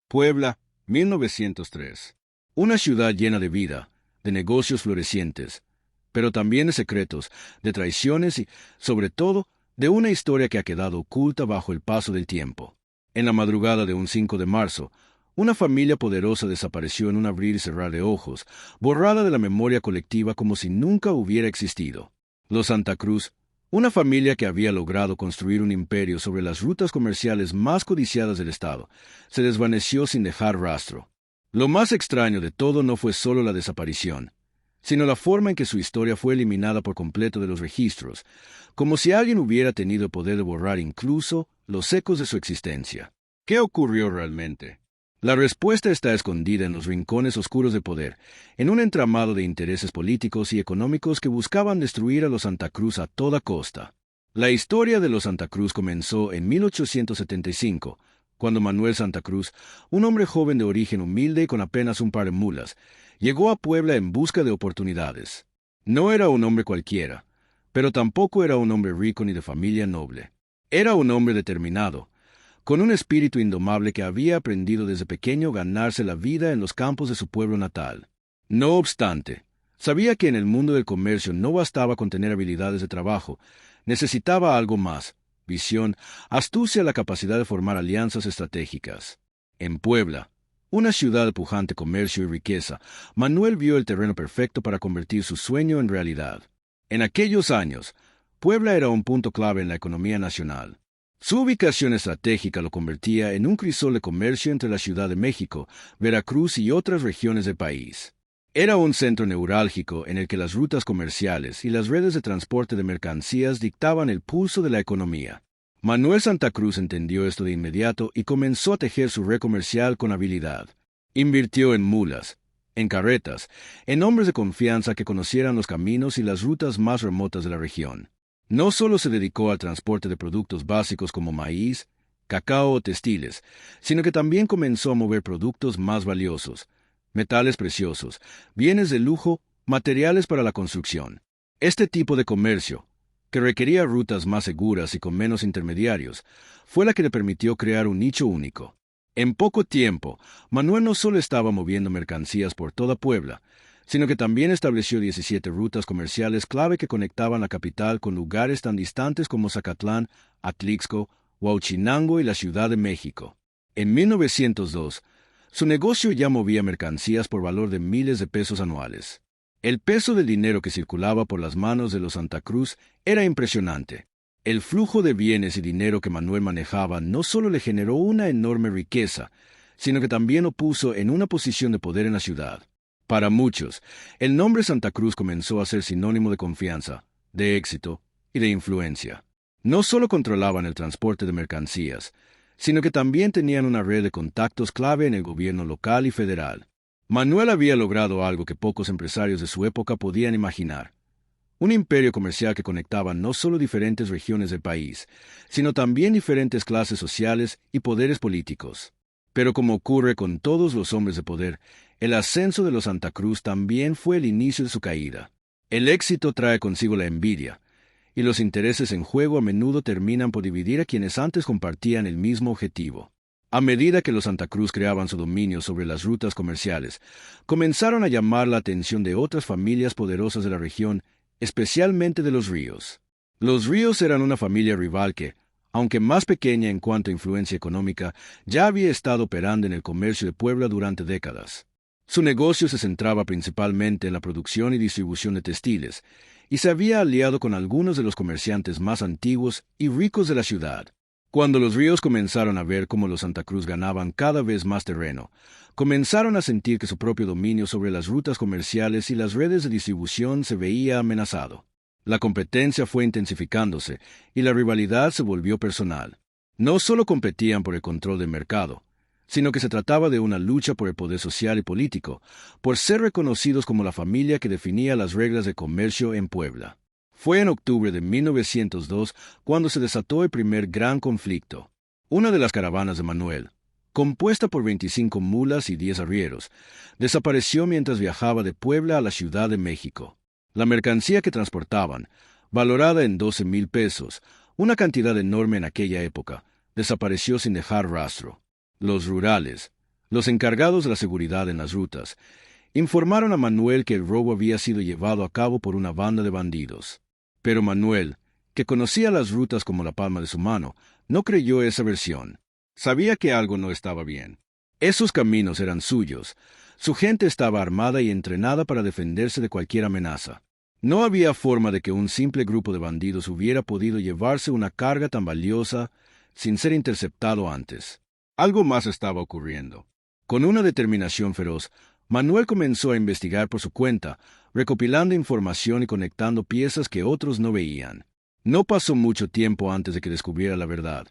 Puebla, 1903. Una ciudad llena de vida, de negocios florecientes, pero también de secretos, de traiciones y, sobre todo, de una historia que ha quedado oculta bajo el paso del tiempo. En la madrugada de un 5 de marzo, una familia poderosa desapareció en un abrir y cerrar de ojos, borrada de la memoria colectiva como si nunca hubiera existido. Los Santa Cruz, una familia que había logrado construir un imperio sobre las rutas comerciales más codiciadas del estado, se desvaneció sin dejar rastro. Lo más extraño de todo no fue solo la desaparición, sino la forma en que su historia fue eliminada por completo de los registros, como si alguien hubiera tenido el poder de borrar incluso los ecos de su existencia. ¿Qué ocurrió realmente? La respuesta está escondida en los rincones oscuros de poder, en un entramado de intereses políticos y económicos que buscaban destruir a los Santa Cruz a toda costa. La historia de los Santa Cruz comenzó en 1875, cuando Manuel Santa Cruz, un hombre joven de origen humilde y con apenas un par de mulas, llegó a Puebla en busca de oportunidades. No era un hombre cualquiera, pero tampoco era un hombre rico ni de familia noble. Era un hombre determinado, con un espíritu indomable que había aprendido desde pequeño ganarse la vida en los campos de su pueblo natal. No obstante, sabía que en el mundo del comercio no bastaba con tener habilidades de trabajo, necesitaba algo más: visión, astucia, la capacidad de formar alianzas estratégicas. En Puebla, una ciudad de pujante comercio y riqueza, Manuel vio el terreno perfecto para convertir su sueño en realidad. En aquellos años, Puebla era un punto clave en la economía nacional. Su ubicación estratégica lo convertía en un crisol de comercio entre la Ciudad de México, Veracruz y otras regiones del país. Era un centro neurálgico en el que las rutas comerciales y las redes de transporte de mercancías dictaban el pulso de la economía. Manuel Santa Cruz entendió esto de inmediato y comenzó a tejer su red comercial con habilidad. Invirtió en mulas, en carretas, en hombres de confianza que conocieran los caminos y las rutas más remotas de la región. No solo se dedicó al transporte de productos básicos como maíz, cacao o textiles, sino que también comenzó a mover productos más valiosos: metales preciosos, bienes de lujo, materiales para la construcción. Este tipo de comercio, que requería rutas más seguras y con menos intermediarios, fue la que le permitió crear un nicho único. En poco tiempo, Manuel no solo estaba moviendo mercancías por toda Puebla, sino que también estableció 17 rutas comerciales clave que conectaban la capital con lugares tan distantes como Zacatlán, Atlixco, Huauchinango y la Ciudad de México. En 1902, su negocio ya movía mercancías por valor de miles de pesos anuales. El peso del dinero que circulaba por las manos de los Santa Cruz era impresionante. El flujo de bienes y dinero que Manuel manejaba no solo le generó una enorme riqueza, sino que también lo puso en una posición de poder en la ciudad. Para muchos, el nombre Santa Cruz comenzó a ser sinónimo de confianza, de éxito y de influencia. No solo controlaban el transporte de mercancías, sino que también tenían una red de contactos clave en el gobierno local y federal. Manuel había logrado algo que pocos empresarios de su época podían imaginar: un imperio comercial que conectaba no solo diferentes regiones del país, sino también diferentes clases sociales y poderes políticos. Pero como ocurre con todos los hombres de poder, el ascenso de los Santa Cruz también fue el inicio de su caída. El éxito trae consigo la envidia, y los intereses en juego a menudo terminan por dividir a quienes antes compartían el mismo objetivo. A medida que los Santa Cruz creaban su dominio sobre las rutas comerciales, comenzaron a llamar la atención de otras familias poderosas de la región, especialmente de los Ríos. Los Ríos eran una familia rival que, aunque más pequeña en cuanto a influencia económica, ya había estado operando en el comercio de Puebla durante décadas. Su negocio se centraba principalmente en la producción y distribución de textiles, y se había aliado con algunos de los comerciantes más antiguos y ricos de la ciudad. Cuando los Ríos comenzaron a ver cómo los Santa Cruz ganaban cada vez más terreno, comenzaron a sentir que su propio dominio sobre las rutas comerciales y las redes de distribución se veía amenazado. La competencia fue intensificándose y la rivalidad se volvió personal. No solo competían por el control del mercado, sino que se trataba de una lucha por el poder social y político, por ser reconocidos como la familia que definía las reglas de comercio en Puebla. Fue en octubre de 1902 cuando se desató el primer gran conflicto. Una de las caravanas de Manuel, compuesta por 25 mulas y 10 arrieros, desapareció mientras viajaba de Puebla a la Ciudad de México. La mercancía que transportaban, valorada en 12,000 pesos, una cantidad enorme en aquella época, desapareció sin dejar rastro. Los rurales, Los encargados de la seguridad en las rutas informaron a Manuel que el robo había sido llevado a cabo por una banda de bandidos. Pero Manuel, que conocía las rutas como la palma de su mano, no creyó esa versión. Sabía que algo no estaba bien. Esos caminos eran suyos. Su gente estaba armada y entrenada para defenderse de cualquier amenaza. No había forma de que un simple grupo de bandidos hubiera podido llevarse una carga tan valiosa sin ser interceptado antes. Algo más estaba ocurriendo. Con una determinación feroz, Manuel comenzó a investigar por su cuenta, recopilando información y conectando piezas que otros no veían. No pasó mucho tiempo antes de que descubriera la verdad,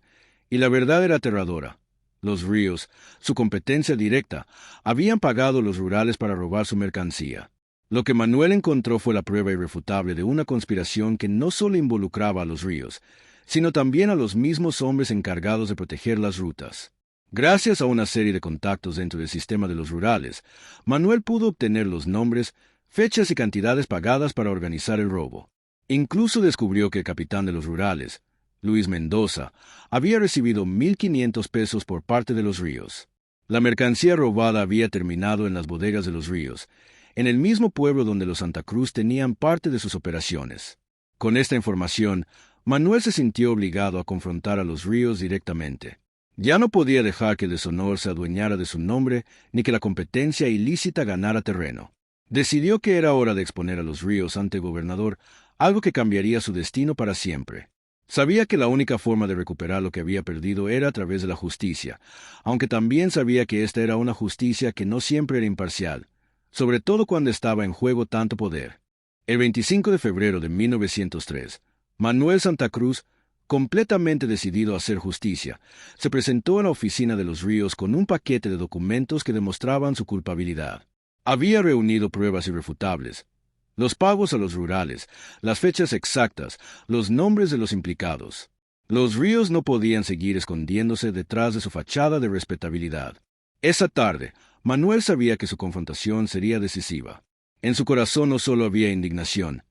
y la verdad era aterradora. Los Ríos, su competencia directa, habían pagado a los rurales para robar su mercancía. Lo que Manuel encontró fue la prueba irrefutable de una conspiración que no solo involucraba a los Ríos, sino también a los mismos hombres encargados de proteger las rutas. Gracias a una serie de contactos dentro del sistema de los rurales, Manuel pudo obtener los nombres, fechas y cantidades pagadas para organizar el robo. Incluso descubrió que el capitán de los rurales, Luis Mendoza, había recibido 1,500 pesos por parte de los Ríos. La mercancía robada había terminado en las bodegas de los Ríos, en el mismo pueblo donde los Santa Cruz tenían parte de sus operaciones. Con esta información, Manuel se sintió obligado a confrontar a los Ríos directamente. Ya no podía dejar que el deshonor se adueñara de su nombre ni que la competencia ilícita ganara terreno. Decidió que era hora de exponer a los Ríos ante el gobernador, algo que cambiaría su destino para siempre. Sabía que la única forma de recuperar lo que había perdido era a través de la justicia, aunque también sabía que esta era una justicia que no siempre era imparcial, sobre todo cuando estaba en juego tanto poder. El 25 de febrero de 1903, Manuel Santa Cruz, completamente decidido a hacer justicia, se presentó a la oficina de los Ríos con un paquete de documentos que demostraban su culpabilidad. Había reunido pruebas irrefutables: los pagos a los rurales, las fechas exactas, los nombres de los implicados. Los Ríos no podían seguir escondiéndose detrás de su fachada de respetabilidad. Esa tarde, Manuel sabía que su confrontación sería decisiva. En su corazón no solo había indignación,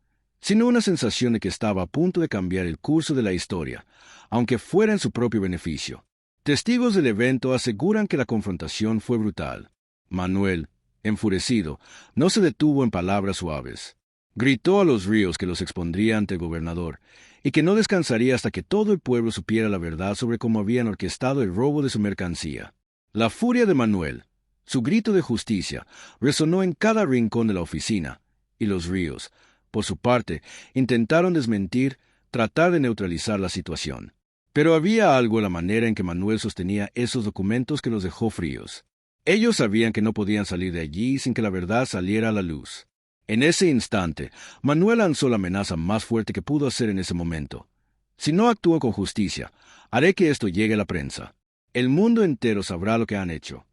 sino una sensación de que estaba a punto de cambiar el curso de la historia, aunque fuera en su propio beneficio. Testigos del evento aseguran que la confrontación fue brutal. Manuel, enfurecido, no se detuvo en palabras suaves. Gritó a los Ríos que los expondría ante el gobernador y que no descansaría hasta que todo el pueblo supiera la verdad sobre cómo habían orquestado el robo de su mercancía. La furia de Manuel, su grito de justicia, resonó en cada rincón de la oficina, y los Ríos, por su parte, intentaron desmentir, tratar de neutralizar la situación. Pero había algo en la manera en que Manuel sostenía esos documentos que los dejó fríos. Ellos sabían que no podían salir de allí sin que la verdad saliera a la luz. En ese instante, Manuel lanzó la amenaza más fuerte que pudo hacer en ese momento. Si no actúo con justicia, haré que esto llegue a la prensa. El mundo entero sabrá lo que han hecho.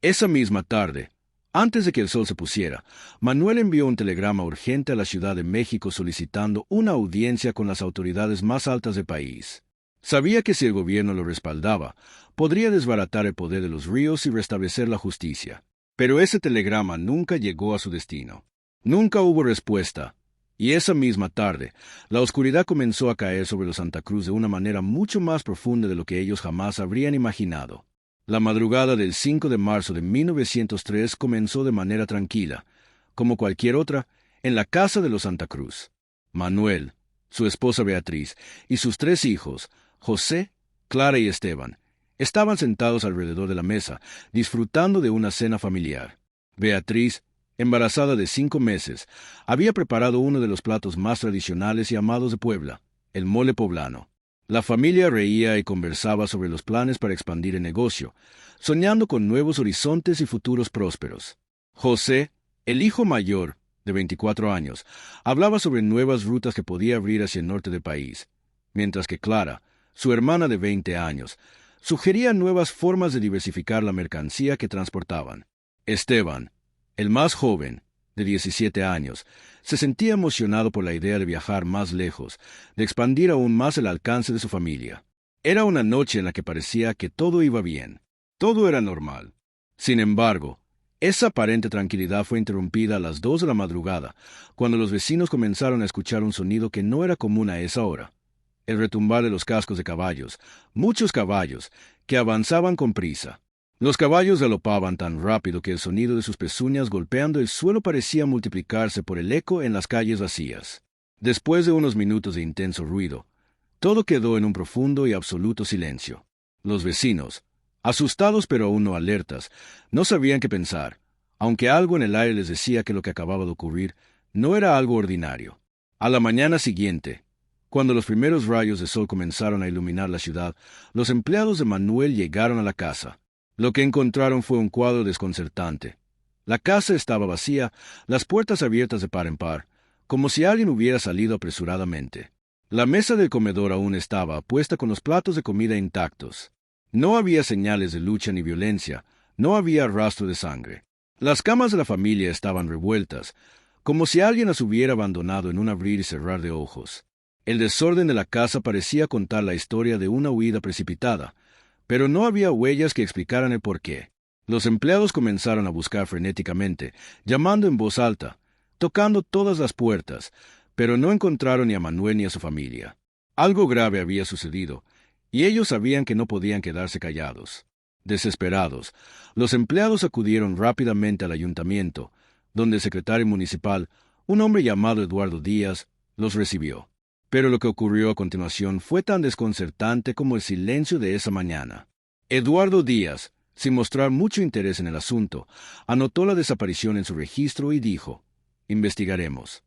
Esa misma tarde, antes de que el sol se pusiera, Manuel envió un telegrama urgente a la Ciudad de México solicitando una audiencia con las autoridades más altas del país. Sabía que si el gobierno lo respaldaba, podría desbaratar el poder de los Ríos y restablecer la justicia. Pero ese telegrama nunca llegó a su destino. Nunca hubo respuesta, y esa misma tarde, la oscuridad comenzó a caer sobre los Santa Cruz de una manera mucho más profunda de lo que ellos jamás habrían imaginado. La madrugada del 5 de marzo de 1903 comenzó de manera tranquila, como cualquier otra, en la casa de los Santa Cruz. Manuel, su esposa Beatriz y sus 3 hijos, José, Clara y Esteban, estaban sentados alrededor de la mesa, disfrutando de una cena familiar. Beatriz, embarazada de 5 meses, había preparado uno de los platos más tradicionales y amados de Puebla, el mole poblano. La familia reía y conversaba sobre los planes para expandir el negocio, soñando con nuevos horizontes y futuros prósperos. José, el hijo mayor, de 24 años, hablaba sobre nuevas rutas que podía abrir hacia el norte del país, mientras que Clara, su hermana de 20 años, sugería nuevas formas de diversificar la mercancía que transportaban. Esteban, el más joven, de 17 años, se sentía emocionado por la idea de viajar más lejos, de expandir aún más el alcance de su familia. Era una noche en la que parecía que todo iba bien. Todo era normal. Sin embargo, esa aparente tranquilidad fue interrumpida a las 2 de la madrugada, cuando los vecinos comenzaron a escuchar un sonido que no era común a esa hora: el retumbar de los cascos de caballos, muchos caballos, que avanzaban con prisa. Los caballos galopaban tan rápido que el sonido de sus pezuñas golpeando el suelo parecía multiplicarse por el eco en las calles vacías. Después de unos minutos de intenso ruido, todo quedó en un profundo y absoluto silencio. Los vecinos, asustados pero aún no alertas, no sabían qué pensar, aunque algo en el aire les decía que lo que acababa de ocurrir no era algo ordinario. A la mañana siguiente, cuando los primeros rayos de sol comenzaron a iluminar la ciudad, los empleados de Manuel llegaron a la casa. Lo que encontraron fue un cuadro desconcertante. La casa estaba vacía, las puertas abiertas de par en par, como si alguien hubiera salido apresuradamente. La mesa del comedor aún estaba puesta con los platos de comida intactos. No había señales de lucha ni violencia, no había rastro de sangre. Las camas de la familia estaban revueltas, como si alguien las hubiera abandonado en un abrir y cerrar de ojos. El desorden de la casa parecía contar la historia de una huida precipitada, pero no había huellas que explicaran el porqué. Los empleados comenzaron a buscar frenéticamente, llamando en voz alta, tocando todas las puertas, pero no encontraron ni a Manuel ni a su familia. Algo grave había sucedido, y ellos sabían que no podían quedarse callados. Desesperados, los empleados acudieron rápidamente al ayuntamiento, donde el secretario municipal, un hombre llamado Eduardo Díaz, los recibió. Pero lo que ocurrió a continuación fue tan desconcertante como el silencio de esa mañana. Eduardo Díaz, sin mostrar mucho interés en el asunto, anotó la desaparición en su registro y dijo: «Investigaremos».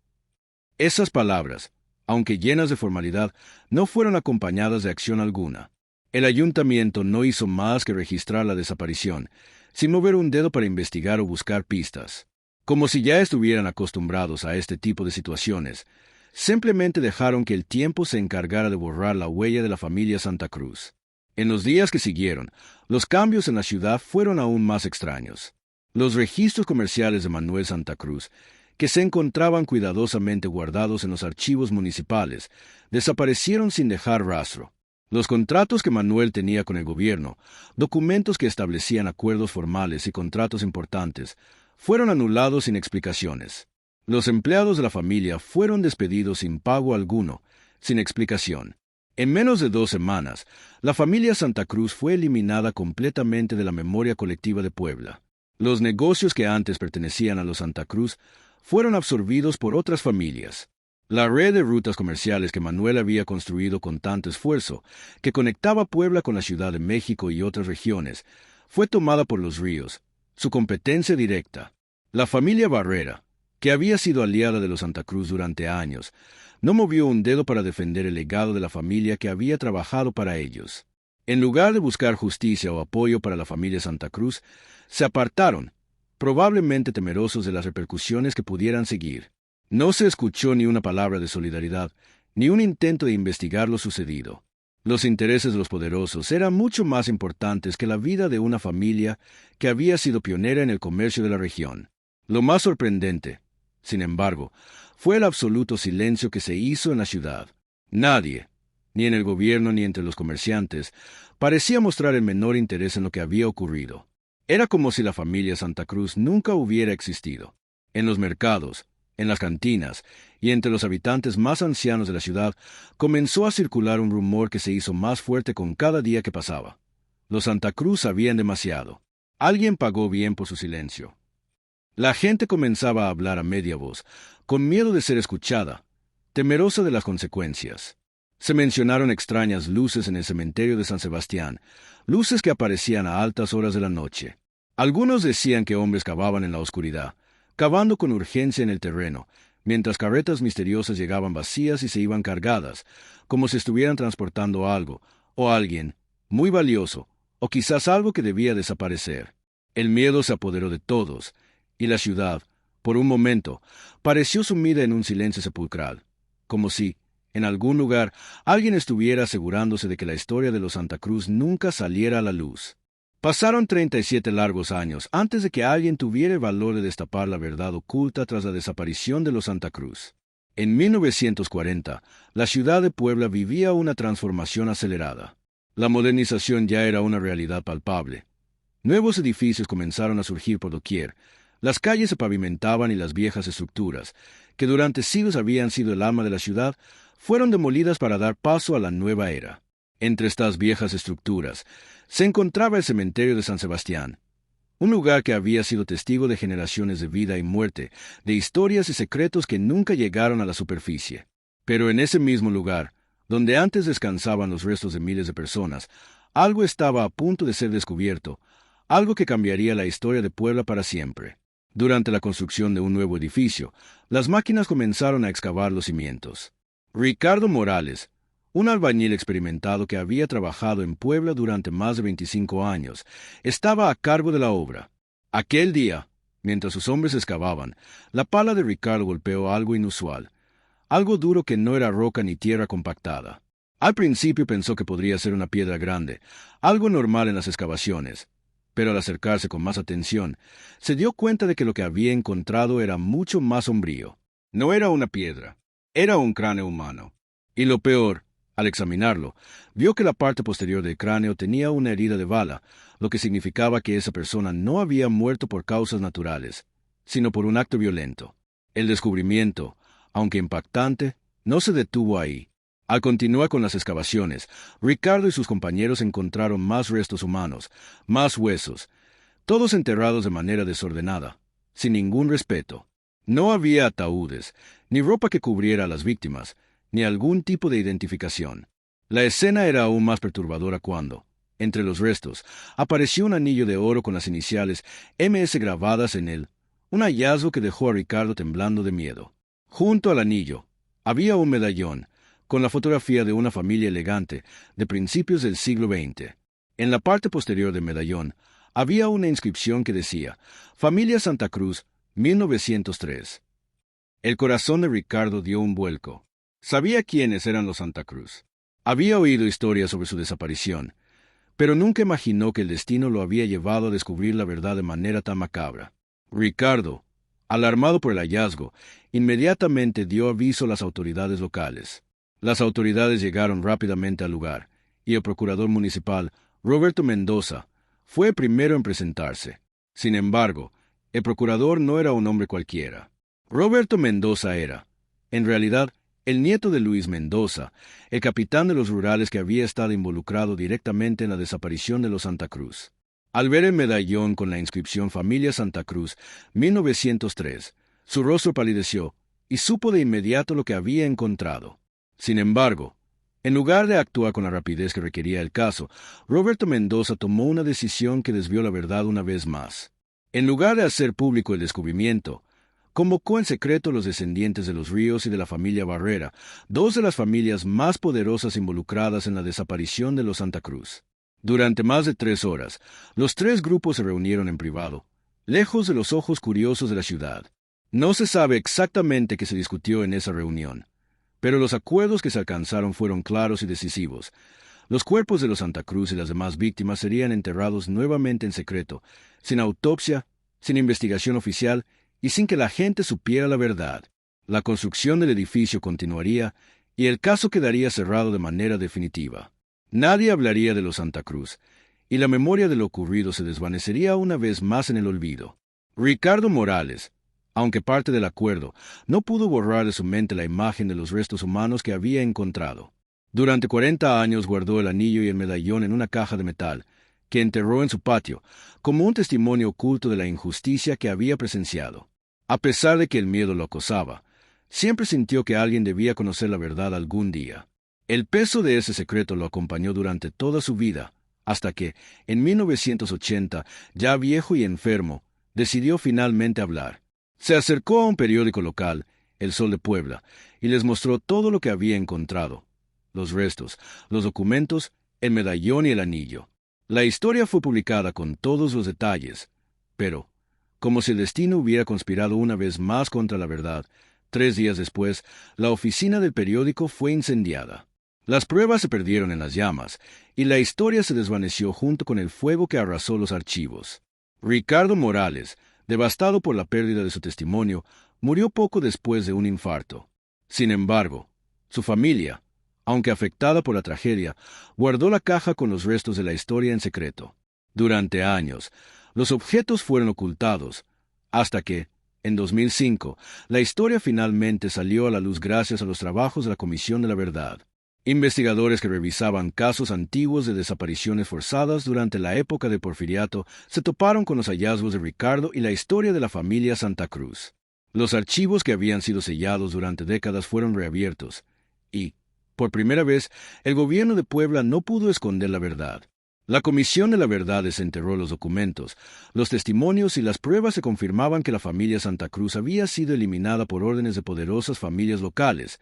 Esas palabras, aunque llenas de formalidad, no fueron acompañadas de acción alguna. El ayuntamiento no hizo más que registrar la desaparición, sin mover un dedo para investigar o buscar pistas. Como si ya estuvieran acostumbrados a este tipo de situaciones, simplemente dejaron que el tiempo se encargara de borrar la huella de la familia Santa Cruz. En los días que siguieron, los cambios en la ciudad fueron aún más extraños. Los registros comerciales de Manuel Santa Cruz, que se encontraban cuidadosamente guardados en los archivos municipales, desaparecieron sin dejar rastro. Los contratos que Manuel tenía con el gobierno, documentos que establecían acuerdos formales y contratos importantes, fueron anulados sin explicaciones. Los empleados de la familia fueron despedidos sin pago alguno, sin explicación. En menos de 2 semanas, la familia Santa Cruz fue eliminada completamente de la memoria colectiva de Puebla. Los negocios que antes pertenecían a los Santa Cruz fueron absorbidos por otras familias. La red de rutas comerciales que Manuel había construido con tanto esfuerzo, que conectaba Puebla con la Ciudad de México y otras regiones, fue tomada por los Ríos, su competencia directa. La familia Barrera, que había sido aliada de los Santa Cruz durante años, no movió un dedo para defender el legado de la familia que había trabajado para ellos. En lugar de buscar justicia o apoyo para la familia Santa Cruz, se apartaron, probablemente temerosos de las repercusiones que pudieran seguir. No se escuchó ni una palabra de solidaridad, ni un intento de investigar lo sucedido. Los intereses de los poderosos eran mucho más importantes que la vida de una familia que había sido pionera en el comercio de la región. Lo más sorprendente, sin embargo, fue el absoluto silencio que se hizo en la ciudad. Nadie, ni en el gobierno ni entre los comerciantes, parecía mostrar el menor interés en lo que había ocurrido. Era como si la familia Santa Cruz nunca hubiera existido. En los mercados, en las cantinas y entre los habitantes más ancianos de la ciudad comenzó a circular un rumor que se hizo más fuerte con cada día que pasaba. Los Santa Cruz sabían demasiado. Alguien pagó bien por su silencio. La gente comenzaba a hablar a media voz, con miedo de ser escuchada, temerosa de las consecuencias. Se mencionaron extrañas luces en el cementerio de San Sebastián, luces que aparecían a altas horas de la noche. Algunos decían que hombres cavaban en la oscuridad, cavando con urgencia en el terreno, mientras carretas misteriosas llegaban vacías y se iban cargadas, como si estuvieran transportando algo, o alguien, muy valioso, o quizás algo que debía desaparecer. El miedo se apoderó de todos, y la ciudad, por un momento, pareció sumida en un silencio sepulcral, como si, en algún lugar, alguien estuviera asegurándose de que la historia de los Santa Cruz nunca saliera a la luz. Pasaron 37 largos años antes de que alguien tuviera el valor de destapar la verdad oculta tras la desaparición de los Santa Cruz. En 1940, la ciudad de Puebla vivía una transformación acelerada. La modernización ya era una realidad palpable. Nuevos edificios comenzaron a surgir por doquier. Las calles se pavimentaban y las viejas estructuras, que durante siglos habían sido el alma de la ciudad, fueron demolidas para dar paso a la nueva era. Entre estas viejas estructuras se encontraba el cementerio de San Sebastián, un lugar que había sido testigo de generaciones de vida y muerte, de historias y secretos que nunca llegaron a la superficie. Pero en ese mismo lugar, donde antes descansaban los restos de miles de personas, algo estaba a punto de ser descubierto, algo que cambiaría la historia de Puebla para siempre. Durante la construcción de un nuevo edificio, las máquinas comenzaron a excavar los cimientos. Ricardo Morales, un albañil experimentado que había trabajado en Puebla durante más de 25 años, estaba a cargo de la obra. Aquel día, mientras sus hombres excavaban, la pala de Ricardo golpeó algo inusual, algo duro que no era roca ni tierra compactada. Al principio pensó que podría ser una piedra grande, algo normal en las excavaciones, pero al acercarse con más atención, se dio cuenta de que lo que había encontrado era mucho más sombrío. No era una piedra, era un cráneo humano. Y lo peor, al examinarlo, vio que la parte posterior del cráneo tenía una herida de bala, lo que significaba que esa persona no había muerto por causas naturales, sino por un acto violento. El descubrimiento, aunque impactante, no se detuvo ahí. Al continuar con las excavaciones, Ricardo y sus compañeros encontraron más restos humanos, más huesos, todos enterrados de manera desordenada, sin ningún respeto. No había ataúdes, ni ropa que cubriera a las víctimas, ni algún tipo de identificación. La escena era aún más perturbadora cuando, entre los restos, apareció un anillo de oro con las iniciales MS grabadas en él, un hallazgo que dejó a Ricardo temblando de miedo. Junto al anillo, había un medallón, con la fotografía de una familia elegante de principios del siglo XX. En la parte posterior del medallón, había una inscripción que decía, Familia Santa Cruz, 1903. El corazón de Ricardo dio un vuelco. Sabía quiénes eran los Santa Cruz. Había oído historias sobre su desaparición, pero nunca imaginó que el destino lo había llevado a descubrir la verdad de manera tan macabra. Ricardo, alarmado por el hallazgo, inmediatamente dio aviso a las autoridades locales. Las autoridades llegaron rápidamente al lugar, y el procurador municipal, Roberto Mendoza, fue el primero en presentarse. Sin embargo, el procurador no era un hombre cualquiera. Roberto Mendoza era, en realidad, el nieto de Luis Mendoza, el capitán de los rurales que había estado involucrado directamente en la desaparición de los Santa Cruz. Al ver el medallón con la inscripción Familia Santa Cruz, 1903, su rostro palideció y supo de inmediato lo que había encontrado. Sin embargo, en lugar de actuar con la rapidez que requería el caso, Roberto Mendoza tomó una decisión que desvió la verdad una vez más. En lugar de hacer público el descubrimiento, convocó en secreto a los descendientes de los Ríos y de la familia Barrera, dos de las familias más poderosas involucradas en la desaparición de los Santa Cruz. Durante más de 3 horas, los 3 grupos se reunieron en privado, lejos de los ojos curiosos de la ciudad. No se sabe exactamente qué se discutió en esa reunión, pero los acuerdos que se alcanzaron fueron claros y decisivos. Los cuerpos de los Santa Cruz y las demás víctimas serían enterrados nuevamente en secreto, sin autopsia, sin investigación oficial y sin que la gente supiera la verdad. La construcción del edificio continuaría y el caso quedaría cerrado de manera definitiva. Nadie hablaría de los Santa Cruz, y la memoria de lo ocurrido se desvanecería una vez más en el olvido. Ricardo Morales, aunque parte del acuerdo, no pudo borrar de su mente la imagen de los restos humanos que había encontrado. Durante 40 años guardó el anillo y el medallón en una caja de metal, que enterró en su patio, como un testimonio oculto de la injusticia que había presenciado. A pesar de que el miedo lo acosaba, siempre sintió que alguien debía conocer la verdad algún día. El peso de ese secreto lo acompañó durante toda su vida, hasta que, en 1980, ya viejo y enfermo, decidió finalmente hablar. Se acercó a un periódico local, El Sol de Puebla, y les mostró todo lo que había encontrado: los restos, los documentos, el medallón y el anillo. La historia fue publicada con todos los detalles, pero, como si el destino hubiera conspirado una vez más contra la verdad, 3 días después, la oficina del periódico fue incendiada. Las pruebas se perdieron en las llamas, y la historia se desvaneció junto con el fuego que arrasó los archivos. Ricardo Morales, devastado por la pérdida de su testimonio, murió poco después de un infarto. Sin embargo, su familia, aunque afectada por la tragedia, guardó la caja con los restos de la historia en secreto. Durante años, los objetos fueron ocultados, hasta que, en 2005, la historia finalmente salió a la luz gracias a los trabajos de la Comisión de la Verdad. Investigadores que revisaban casos antiguos de desapariciones forzadas durante la época de Porfiriato se toparon con los hallazgos de Ricardo y la historia de la familia Santa Cruz. Los archivos que habían sido sellados durante décadas fueron reabiertos, y, por primera vez, el gobierno de Puebla no pudo esconder la verdad. La Comisión de la Verdad desenterró los documentos, los testimonios y las pruebas se confirmaban que la familia Santa Cruz había sido eliminada por órdenes de poderosas familias locales,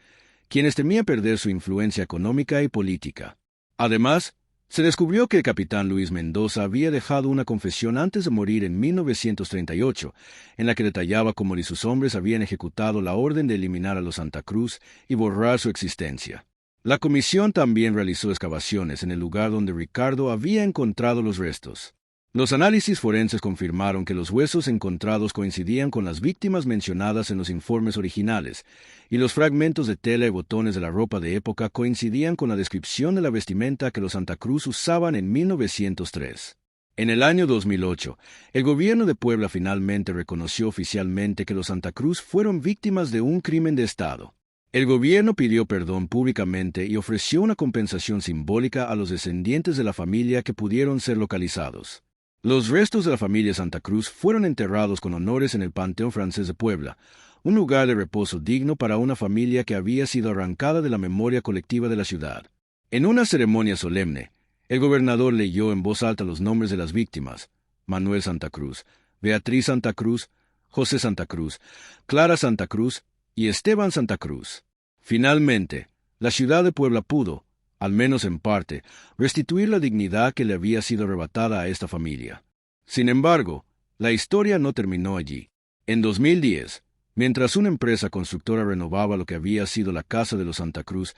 quienes temían perder su influencia económica y política. Además, se descubrió que el capitán Luis Mendoza había dejado una confesión antes de morir en 1938, en la que detallaba cómo él y sus hombres habían ejecutado la orden de eliminar a los Santa Cruz y borrar su existencia. La comisión también realizó excavaciones en el lugar donde Ricardo había encontrado los restos. Los análisis forenses confirmaron que los huesos encontrados coincidían con las víctimas mencionadas en los informes originales, y los fragmentos de tela y botones de la ropa de época coincidían con la descripción de la vestimenta que los Santa Cruz usaban en 1903. En el año 2008, el gobierno de Puebla finalmente reconoció oficialmente que los Santa Cruz fueron víctimas de un crimen de Estado. El gobierno pidió perdón públicamente y ofreció una compensación simbólica a los descendientes de la familia que pudieron ser localizados. Los restos de la familia Santa Cruz fueron enterrados con honores en el Panteón Francés de Puebla, un lugar de reposo digno para una familia que había sido arrancada de la memoria colectiva de la ciudad. En una ceremonia solemne, el gobernador leyó en voz alta los nombres de las víctimas: Manuel Santa Cruz, Beatriz Santa Cruz, José Santa Cruz, Clara Santa Cruz y Esteban Santa Cruz. Finalmente, la ciudad de Puebla pudo, al menos en parte, restituir la dignidad que le había sido arrebatada a esta familia. Sin embargo, la historia no terminó allí. En 2010, mientras una empresa constructora renovaba lo que había sido la casa de los Santa Cruz,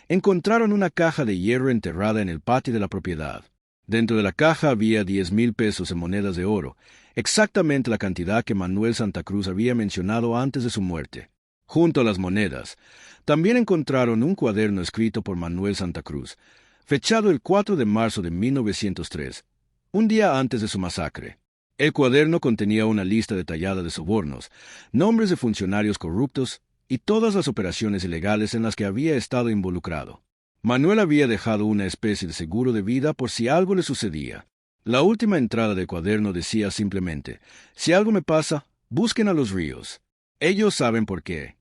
encontraron una caja de hierro enterrada en el patio de la propiedad. Dentro de la caja había 10,000 pesos en monedas de oro, exactamente la cantidad que Manuel Santa Cruz había mencionado antes de su muerte. Junto a las monedas, también encontraron un cuaderno escrito por Manuel Santa Cruz, fechado el 4 de marzo de 1903, un día antes de su masacre. El cuaderno contenía una lista detallada de sobornos, nombres de funcionarios corruptos y todas las operaciones ilegales en las que había estado involucrado. Manuel había dejado una especie de seguro de vida por si algo le sucedía. La última entrada del cuaderno decía simplemente: si algo me pasa, busquen a los Ríos. Ellos saben por qué.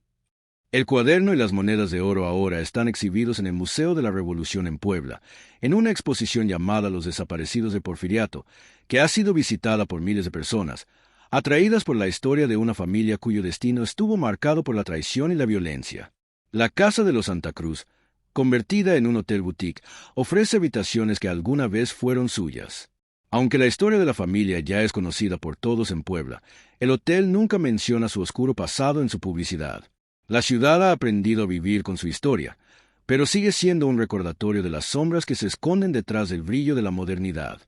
El cuaderno y las monedas de oro ahora están exhibidos en el Museo de la Revolución en Puebla, en una exposición llamada Los Desaparecidos de Porfiriato, que ha sido visitada por miles de personas, atraídas por la historia de una familia cuyo destino estuvo marcado por la traición y la violencia. La Casa de los Santa Cruz, convertida en un hotel boutique, ofrece habitaciones que alguna vez fueron suyas. Aunque la historia de la familia ya es conocida por todos en Puebla, el hotel nunca menciona su oscuro pasado en su publicidad. La ciudad ha aprendido a vivir con su historia, pero sigue siendo un recordatorio de las sombras que se esconden detrás del brillo de la modernidad.